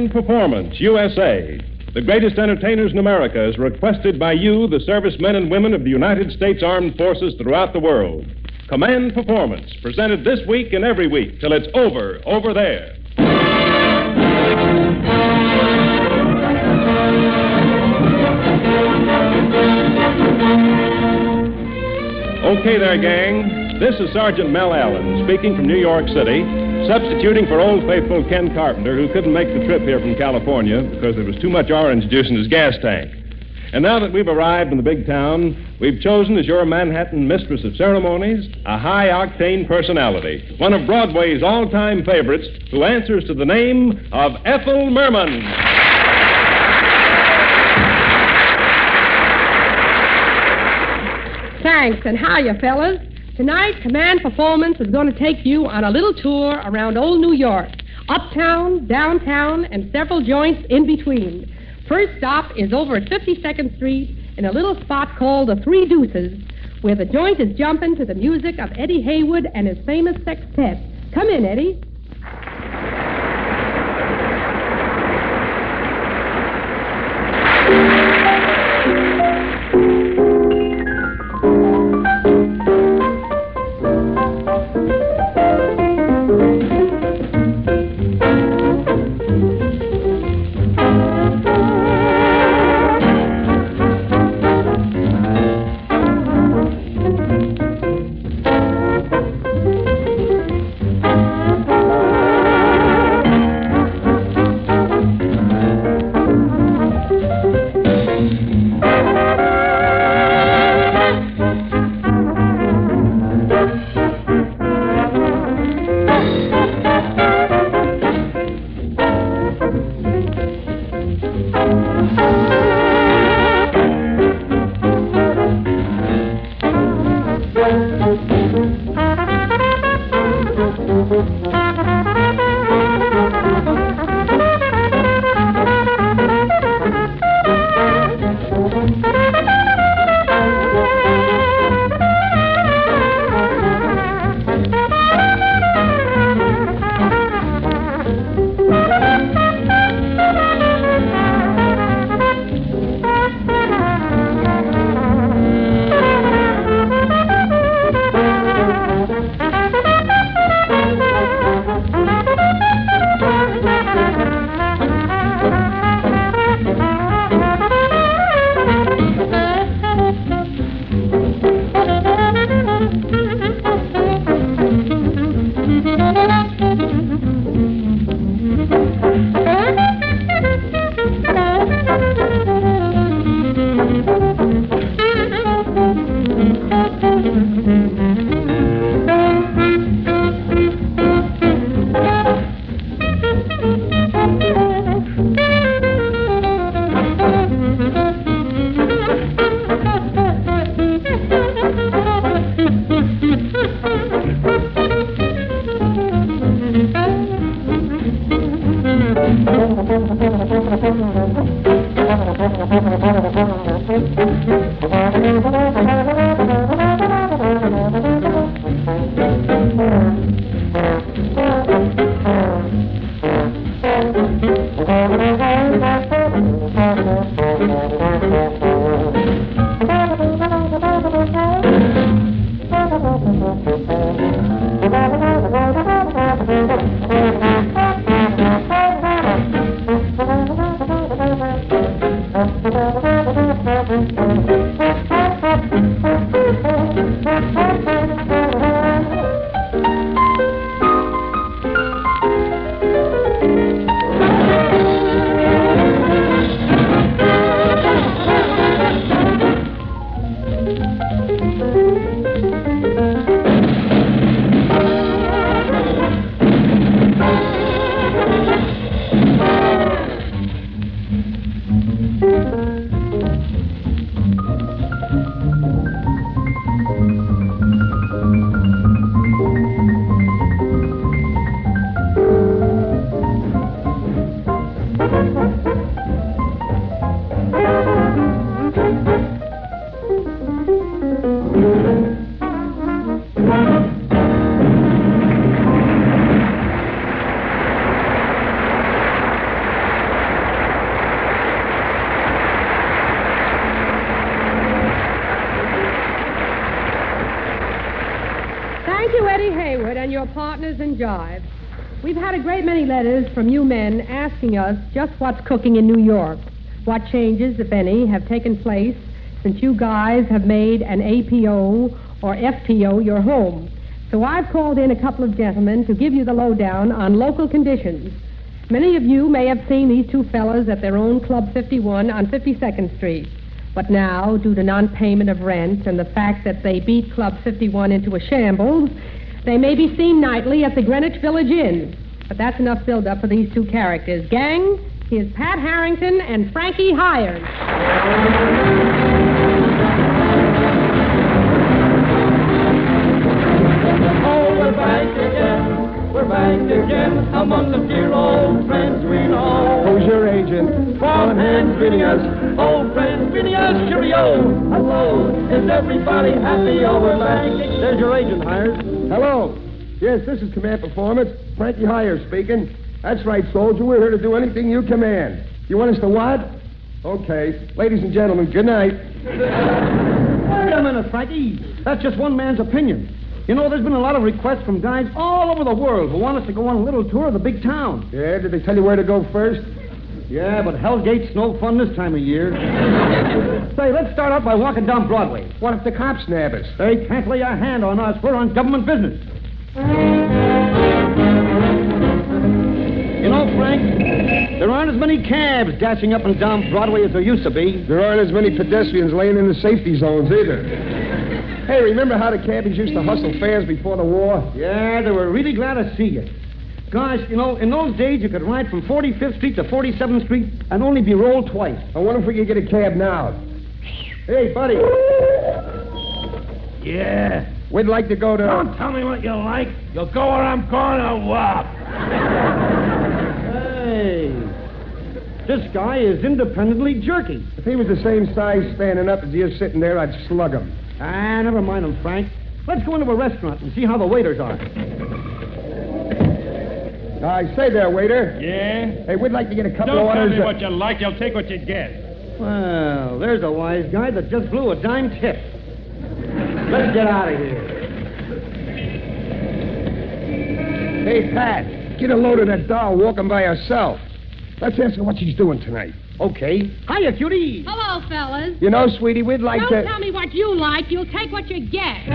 Command Performance, USA. The greatest entertainers in America, is requested by you, the servicemen and women of the United States Armed Forces throughout the world. Command Performance, presented this week and every week till it's over there. Okay there, gang. This is Sergeant Mel Allen, speaking from New York City, substituting for old faithful Ken Carpenter, who couldn't make the trip here from California because there was too much orange juice in his gas tank. And now that we've arrived in the big town, we've chosen as your Manhattan mistress of ceremonies a high-octane personality, one of Broadway's all-time favorites, who answers to the name of Ethel Merman. Thanks, and hiya, fellas. Tonight, Command Performance is going to take you on a little tour around old New York, uptown, downtown, and several joints in between. First stop is over at 52nd Street in a little spot called the Three Deuces, where the joint is jumping to the music of Eddie Heywood and his famous sextet. Come in, Eddie. Thank you, Eddie Heywood, and your partners in Jive. We've had a great many letters from you men asking us just what's cooking in New York, what changes, if any, have taken place since you guys have made an APO or FPO your home. So I've called in a couple of gentlemen to give you the lowdown on local conditions. Many of you may have seen these two fellows at their own Club 51 on 52nd Street. But now, due to non-payment of rent and the fact that they beat Club 51 into a shambles, they may be seen nightly at the Greenwich Village Inn. But that's enough build-up for these two characters. Gang, here's Pat Harrington and Frankie Hires. Oh, we're back again. We're back again among the dear old friends we know. Who's your agent? Farm hands bidding us, old friends bidding us, cheerio. Hello, is everybody happy? Oh, we're back. There's your agent, Hires. Hello. Yes, this is Command Performance. Frankie Hires speaking. That's right, soldier. We're here to do anything you command. You want us to what? Okay. Ladies and gentlemen, good night. Wait a minute, Frankie. That's just one man's opinion. You know, there's been a lot of requests from guys all over the world who want us to go on a little tour of the big town. Yeah, did they tell you where to go first? Yeah, but Hellgate's no fun this time of year. Say, let's start out by walking down Broadway. What if the cops nab us? They can't lay a hand on us. We're on government business. You know, Frank, there aren't as many cabs dashing up and down Broadway as there used to be. There aren't as many pedestrians laying in the safety zones either. Hey, remember how the cabbies used to hustle fares before the war? Yeah, they were really glad to see you. Gosh, you know, in those days you could ride from 45th Street to 47th Street and only be rolled twice. I wonder if we could get a cab now. Hey, buddy. Yeah. We'd like to go to... Don't tell me what you like. You'll go where I'm going or what? Hey, this guy is independently jerky. If he was the same size standing up as he is sitting there, I'd slug him. Ah, never mind him, Frank. Let's go into a restaurant and see how the waiters are. I say there, waiter. Yeah? Hey, we'd like to get a couple Don't of tell orders. me what you like. You'll take what you get. Well, there's a wise guy that just blew a dime tip. Let's get out of here. Hey, Pat, get a load of that doll walking by herself. Let's ask her what she's doing tonight. Okay. Hiya, cutie. Hello, fellas. You know, sweetie, we'd like Don't to... tell me what you like. You'll take what you get.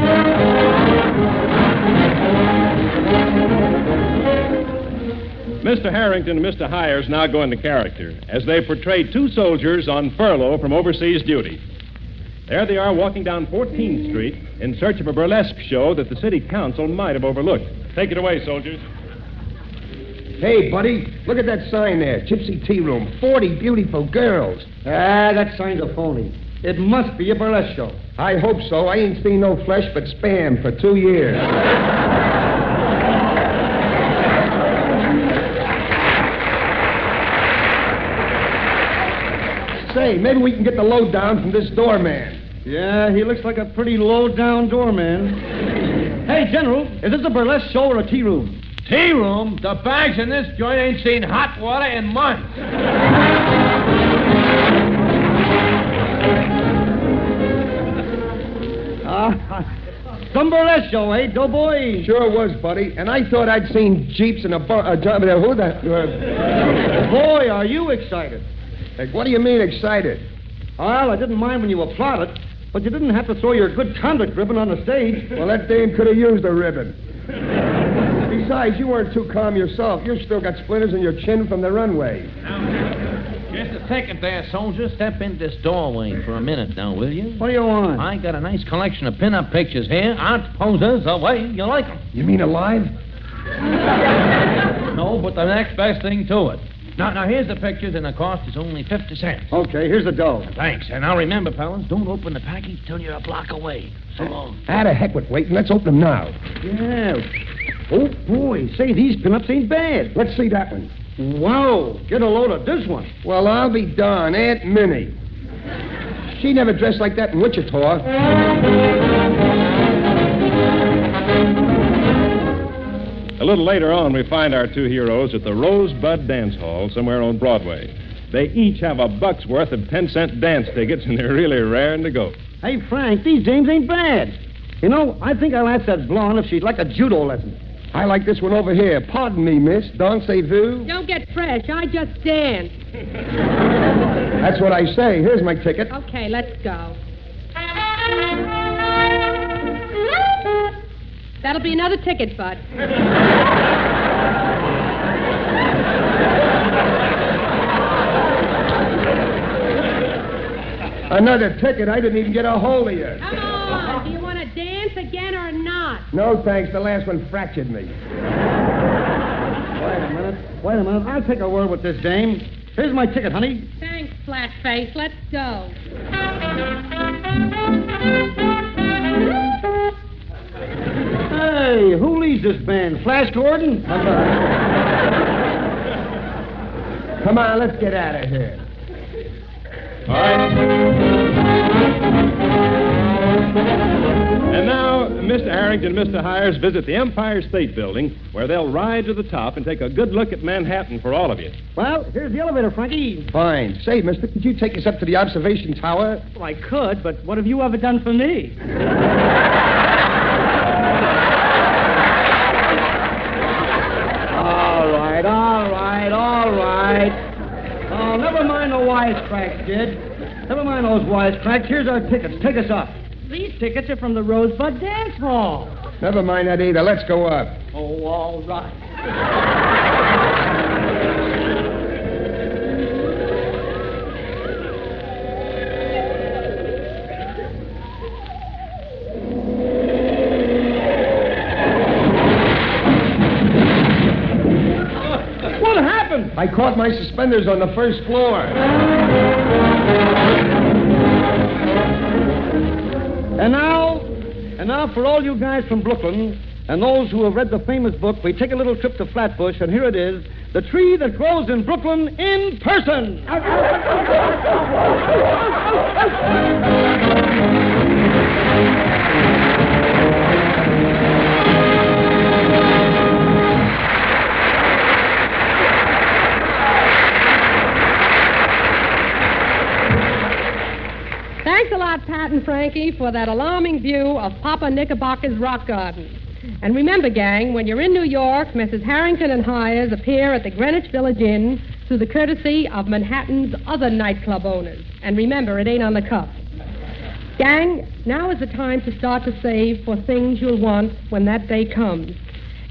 Mr. Harrington and Mr. Hires now go into character as they portray two soldiers on furlough from overseas duty. There they are walking down 14th Street in search of a burlesque show that the city council might have overlooked. Take it away, soldiers. Hey, buddy, look at that sign there. Gypsy Tea Room, 40 beautiful girls. Ah, that sign's a phony. It must be a burlesque show. I hope so. I ain't seen no flesh but spam for 2 years. Say, maybe we can get the lowdown from this doorman. Yeah, he looks like a pretty low-down doorman. Hey, General, is this a burlesque show or a tea room? Tea room? The bags in this joint ain't seen hot water in months. Some burlesque show, eh, doughboy? Sure was, buddy. And I thought I'd seen Jeeps and a who that? Boy, are you excited. Hey, what do you mean excited? Well, I didn't mind when you applauded, but you didn't have to throw your good conduct ribbon on the stage. Well, that dame could have used a ribbon. Besides, you weren't too calm yourself. You've still got splinters in your chin from the runway. Just a second there, soldier. Step in this doorway for a minute now, will you? What do you want? I got a nice collection of pin-up pictures here. Art posers, the way you like them. You mean alive? No, but the next best thing to it. Now, here's the pictures, and the cost is only 50 cents. Okay, here's the dough. Thanks. And now remember, fellas, don't open the package till you're a block away. So long. Ah, the heck with waiting. Let's open them now. Yeah. Oh, boy. Say, these pinups ain't bad. Let's see that one. Wow. Get a load of this one. Well, I'll be darned. Aunt Minnie. She never dressed like that in Wichita. A little later on, we find our two heroes at the Rosebud Dance Hall somewhere on Broadway. They each have a buck's worth of 10-cent dance tickets, and they're really raring to go. Hey, Frank, these dames ain't bad. You know, I think I'll ask that blonde if she'd like a judo lesson. I like this one over here. Pardon me, miss. Dansez-vous? Don't get fresh. I just dance. That's what I say. Here's my ticket. Okay, let's go. That'll be another ticket, Bud. Another ticket? I didn't even get a hold of you. Come on. Do you want to dance again or not? No, thanks. The last one fractured me. Wait a minute. I'll take a word with this dame. Here's my ticket, honey. Thanks, Flatface. Let's go. Hey, who leads this band? Flash Gordon? Come on, let's get out of here. All right. And now, Mr. Harrington and Mr. Hires visit the Empire State Building, where they'll ride to the top and take a good look at Manhattan for all of you. Well, here's the elevator, Frankie. Fine. Say, mister, could you take us up to the observation tower? Well, I could, but what have you ever done for me? All right. Oh, never mind the wisecracks, kid. Never mind those wisecracks. Here's our tickets. Take us up. These tickets are from the Rosebud Dance Hall. Never mind that either. Let's go up. Oh, all right. I caught my suspenders on the first floor. And now, for all you guys from Brooklyn and those who have read the famous book, we take a little trip to Flatbush, and here it is, The Tree That Grows in Brooklyn in Person. Thanks a lot, Pat and Frankie, for that alarming view of Papa Knickerbocker's rock garden. And remember, gang, when you're in New York, Mrs. Harrington and Hires appear at the Greenwich Village Inn through the courtesy of Manhattan's other nightclub owners. And remember, it ain't on the cuff. Gang, now is the time to start to save for things you'll want when that day comes.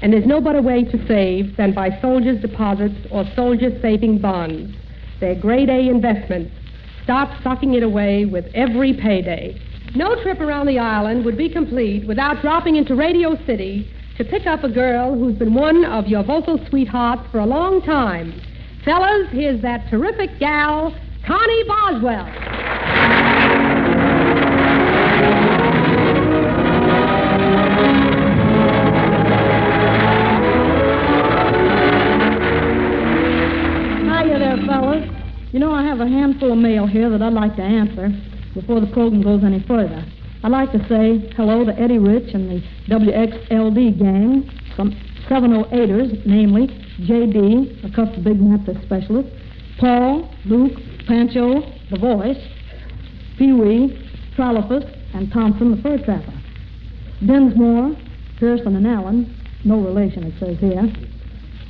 And there's no better way to save than by soldiers' deposits or soldiers' saving bonds. They're grade A investments. Start stocking it away with every payday. No trip around the island would be complete without dropping into Radio City to pick up a girl who's been one of your vocal sweethearts for a long time. Fellas, here's that terrific gal, Connee Boswell. Hiya there, fellas. You know, I have a handful of mail here that I'd like to answer before the program goes any further. I'd like to say hello to Eddie Rich and the WXLD gang, some 708ers, namely J.D., a custom big mattress specialist, Paul, Luke, Pancho, the voice, Pee-wee, Trollopus, and Thompson, the fur trapper. Dinsmore, Pearson, and Allen, no relation, it says here,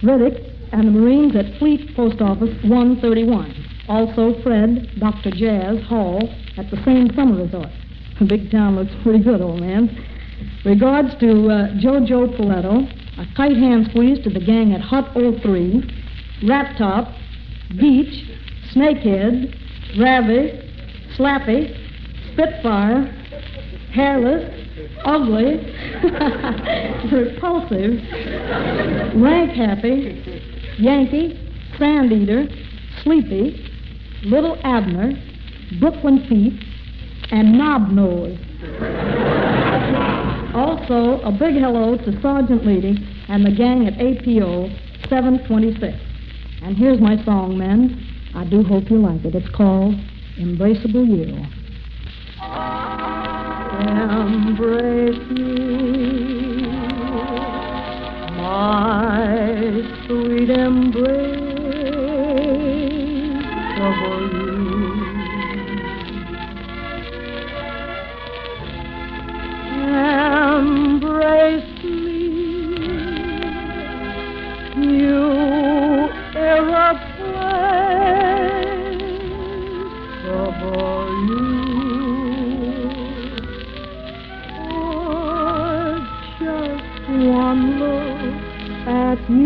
Riddick, and the Marines at Fleet Post Office 131. Also, Fred, Dr. Jazz, Hall, at the same summer resort. The big town looks pretty good, old man. Regards to Jojo Poletto, a tight hand squeeze to the gang at Hut 03, Rat Top, Beach, Snakehead, Ravi, Slappy, Spitfire, Hairless, Ugly, Repulsive, Rank Happy, Yankee, Sand Eater, Sleepy, Little Abner, Brooklyn Feet, and Knob Nose. Also, a big hello to Sergeant Leedy and the gang at APO 726. And here's my song, men. I do hope you like it. It's called Embraceable You. Embrace me, my sweet embrace. You. look at you,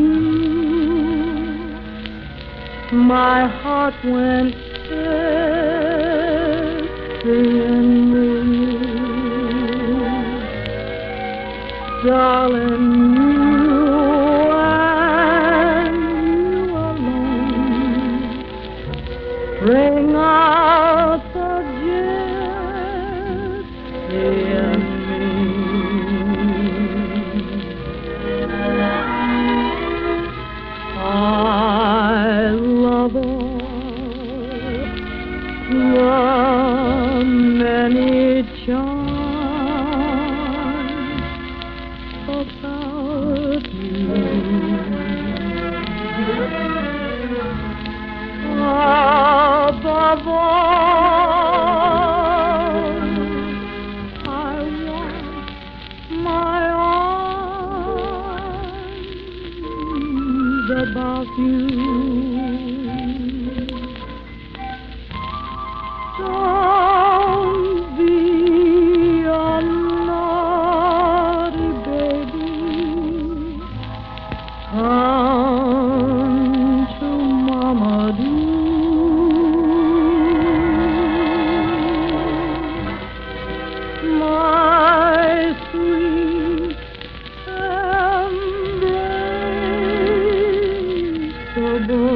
my heart went in me. Darling, you and you alone bring out the gypsy in me. I love all the many charms about you. Above all, I want my arms about you. Don't be a naughty baby. Come to Mama do. My sweet embraceable.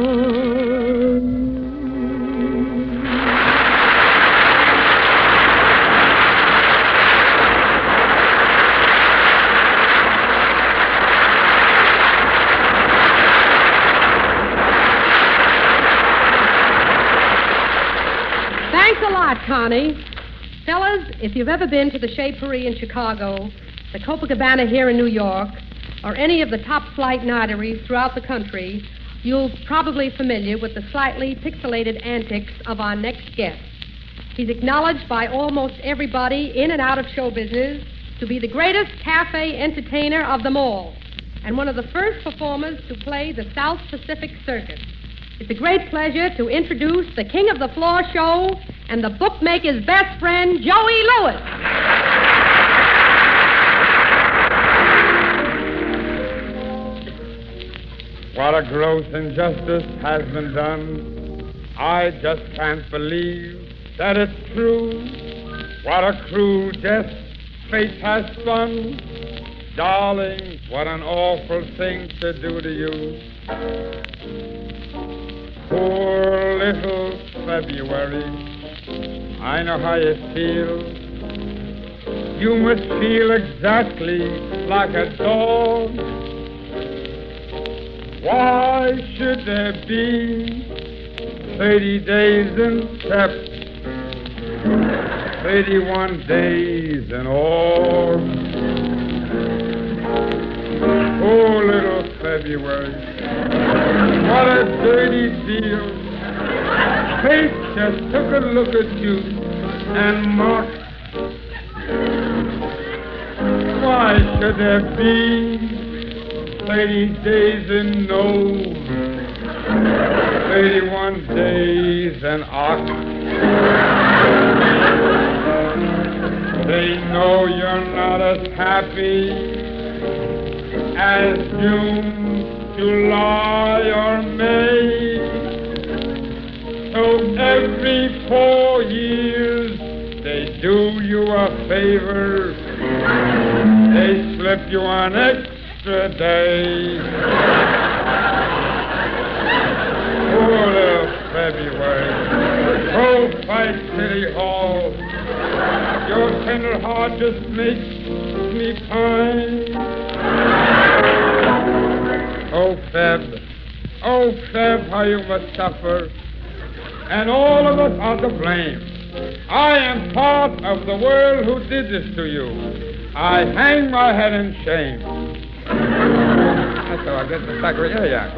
Thanks a lot, Connie. Fellas, if you've ever been to the Chez Paris in Chicago, the Copacabana here in New York, or any of the top-flight nighteries throughout the country, you'll probably familiar with the slightly pixelated antics of our next guest. He's acknowledged by almost everybody in and out of show business to be the greatest cafe entertainer of them all, and one of the first performers to play the South Pacific Circuit. It's a great pleasure to introduce the king of the floor show and the bookmaker's best friend, Joey Lewis. What a gross injustice has been done. I just can't believe that it's true. What a cruel jest fate has spun. Darling, what an awful thing to do to you. Poor little February, I know how you feel. You must feel exactly like a dog. Why should there be 30 days in Sep, 31 days in August? Poor little February, what a dirty deal. Fate just took a look at you and mocked. Why should there be 30 days in November, 31 days in October? They know you're not as happy as June, July, or May. So every 4 years they do you a favor. They slip you an extra day. Poor little February. Oh, fight City Hall. Your tender heart just makes me pine. Oh, Feb, how you must suffer. And all of us are to blame. I am part of the world who did this to you. I hang my head in shame. That's how I get the sucker. Yeah.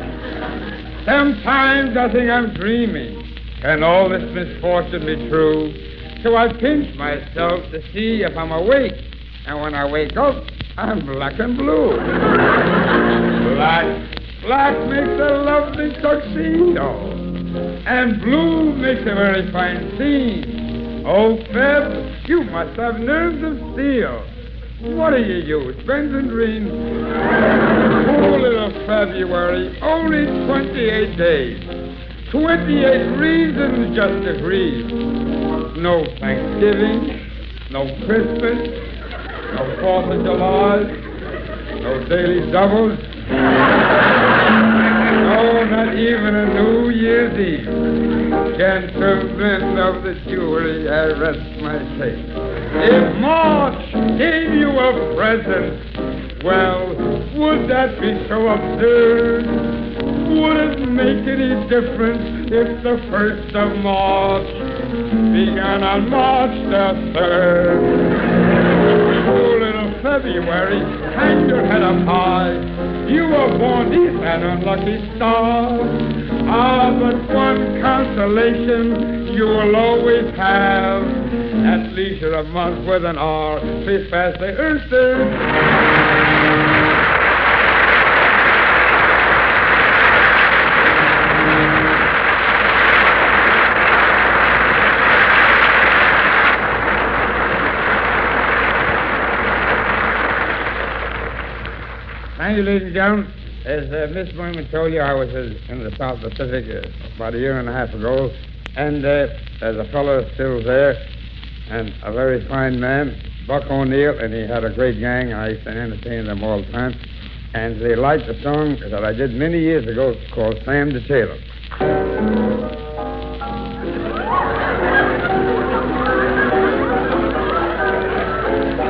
Sometimes I think I'm dreaming. Can all this misfortune be true? So I pinch myself to see if I'm awake. And when I wake up, I'm black and blue. Black makes a lovely tuxedo. And blue makes a very fine scene. Oh, Feb, you must have nerves of steel. What do you use? Benzodrine? Poor little February. Only 28 days. 28 reasons just to grieve. No Thanksgiving. No Christmas. No 4th of July. No daily doubles. No, not even a New Year's Eve can prevent of the jewelry I rest my case. If March gave you a present, well, would that be so absurd? Would it make any difference if the 1st of March began on March the 3rd? Oh, little February, hang your head up high. You were born beneath an unlucky star. Ah, but one consolation you will always have. At least you're a month with an R. Please pass the Earthster. Thank you, ladies and gentlemen. As Miss Merman told you, I was in the South Pacific about a year and a half ago, and there's a fellow still there, and a very fine man, Buck O'Neill, and he had a great gang. I used to entertain them all the time, and they liked the song that I did many years ago called Sam the Tailor.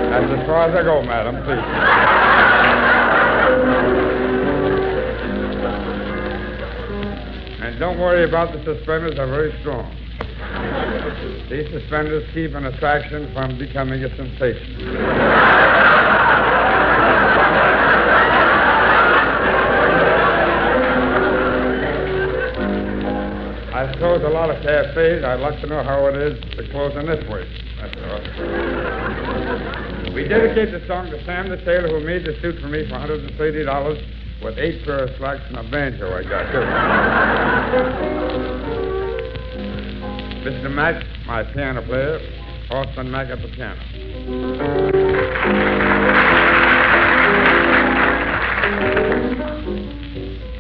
That's as far as I go, madam, please. And don't worry about the suspenders, they're very strong. These suspenders keep an attraction from becoming a sensation. I suppose a lot of cafes, I'd like to know how it is to close in this way. That's all. We dedicate the song to Sam the Tailor, who made the suit for me for $130 with 8 pair of slacks and a banjo I got, too. Mr. Mack, my piano player, Austin Mack at the piano.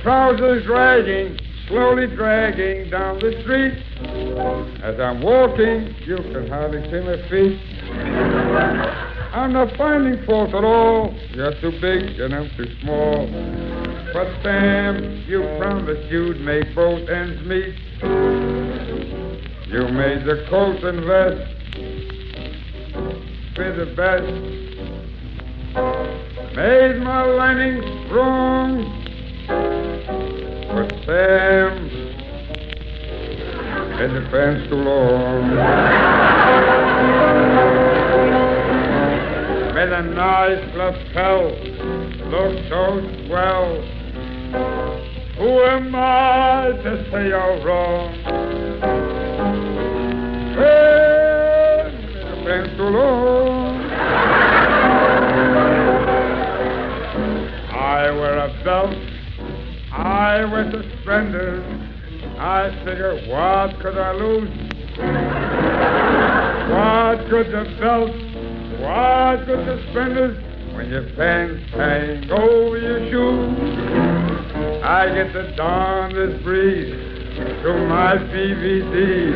Trousers dragging, slowly dragging down the street. As I'm walking, you can hardly see my feet. I'm not finding fault at all. You're too big and I'm too small. But Sam, you promised you'd make both ends meet. You made the coat and vest fit the best. Made my lining strong. But Sam, is the pants too long? Made a nice lapel look so swell. Who am I to say you're wrong? Well, the pants too long. I wear a belt. I wear suspenders. I figure, what could I lose? What good the belt? What good suspenders when your pants hang over your shoes? I get to don this breeze through my PVD.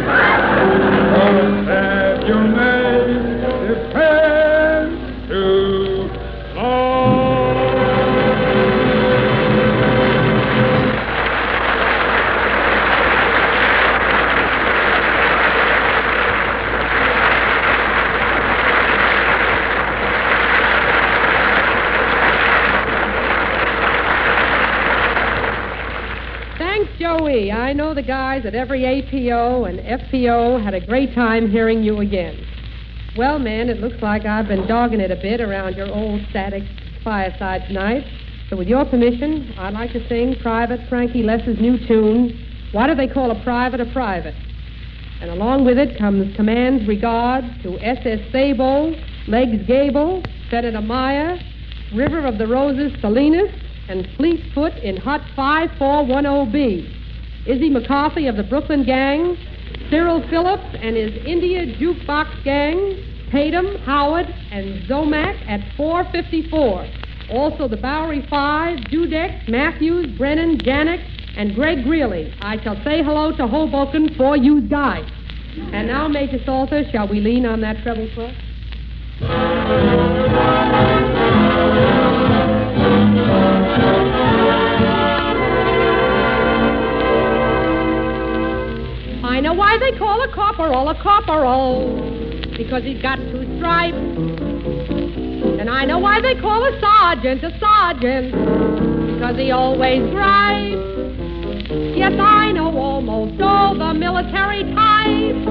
Oh, have you made your pants too long? Joey, I know the guys at every APO and FPO had a great time hearing you again. Well, man, it looks like I've been dogging it a bit around your old static fireside tonight. So with your permission, I'd like to sing Private Frankie Less's new tune, Why Do They Call a Private a Private? And along with it comes Command's Regards to SS Sabo, Legs Gable, Senator Meyer, River of the Roses Salinas, and Fleetfoot in Hot 5410B. Izzy McCarthy of the Brooklyn Gang, Cyril Phillips and his India Jukebox Gang, Tatum, Howard, and Zomac at 454. Also the Bowery 5, Dudek, Matthews, Brennan, Janik, and Greg Greeley. I shall say hello to Hoboken for you guys. And now, Major Salter, shall we lean on that treble cloth? I know why they call a corporal, because he's got two stripes. And I know why they call a sergeant, because he always gripes. Yes, I know almost all the military types.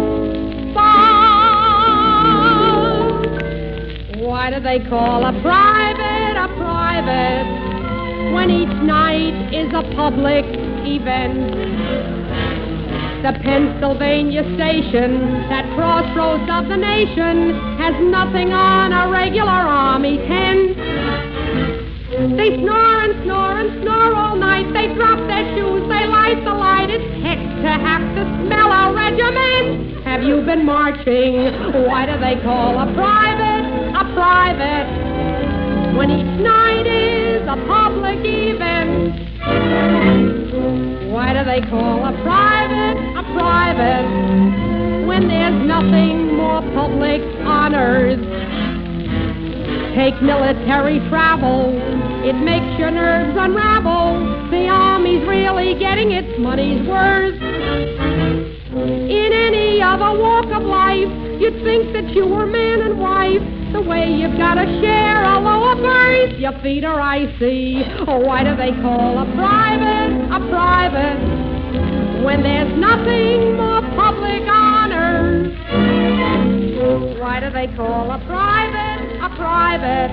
But why do they call a private when each night is a public event? The Pennsylvania station, that crossroads of the nation, has nothing on a regular army tent. They snore and snore and snore all night. They drop their shoes, they light the light. It's heck to have to smell a regiment. Have you been marching? Why do they call a private when each night is a public event? Why do they call a private when there's nothing more public honors? Take military travel, it makes your nerves unravel. The Army's really getting its money's worth. In any other walk of life, you'd think that you were man and wife. The way you've got to share a lower berth, your feet are icy. Oh, why do they call a private when there's nothing more public honors? Why do they call a private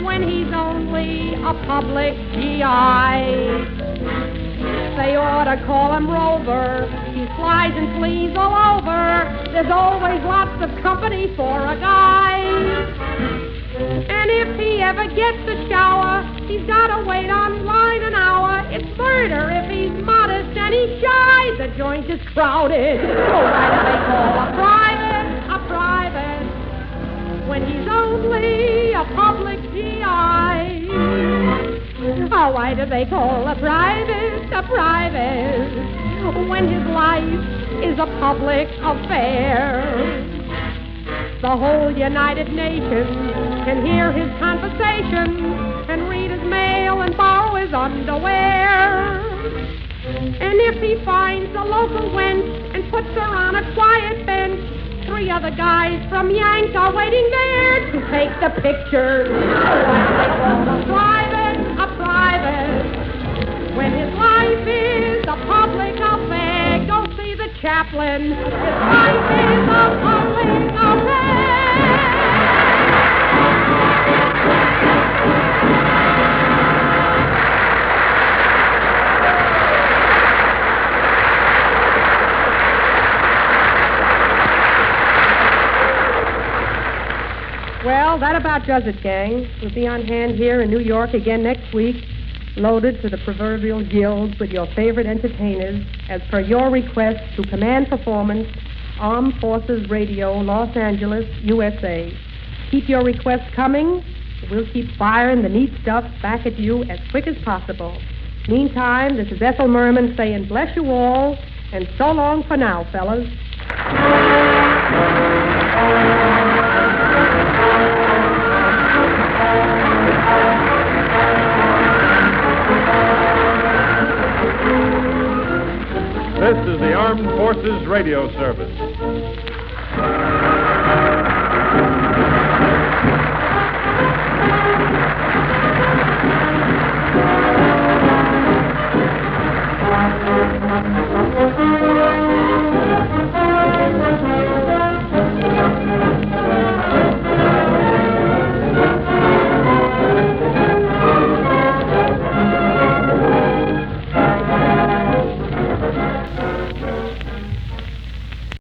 when he's only a public GI? They ought to call him Rover. He flies and flees all over. There's always lots of company for a guy. And if he ever gets a shower, he's got to wait on line an hour. It's murder if he's modest and he's shy. The joint is crowded. Oh, why do they call a private when he's only a public GI? Oh, why do they call a private when his life is a public affair? The whole United Nations can hear his conversation and read his mail and borrow his underwear. And if he finds a local wench and puts her on a quiet bench, 3 other guys from Yank are waiting there to take the pictures. Why do they call a private when his life is a public affair? Go see the chaplain. His life is a public affair. Well, that about does it, gang. We'll be on hand here in New York again next week, loaded to the proverbial gills with your favorite entertainers, as per your request to Command Performance, Armed Forces Radio, Los Angeles, USA. Keep your requests coming. We'll keep firing the neat stuff back at you as quick as possible. Meantime, this is Ethel Merman saying bless you all, and so long for now, fellas. This is the Armed Forces Radio Service.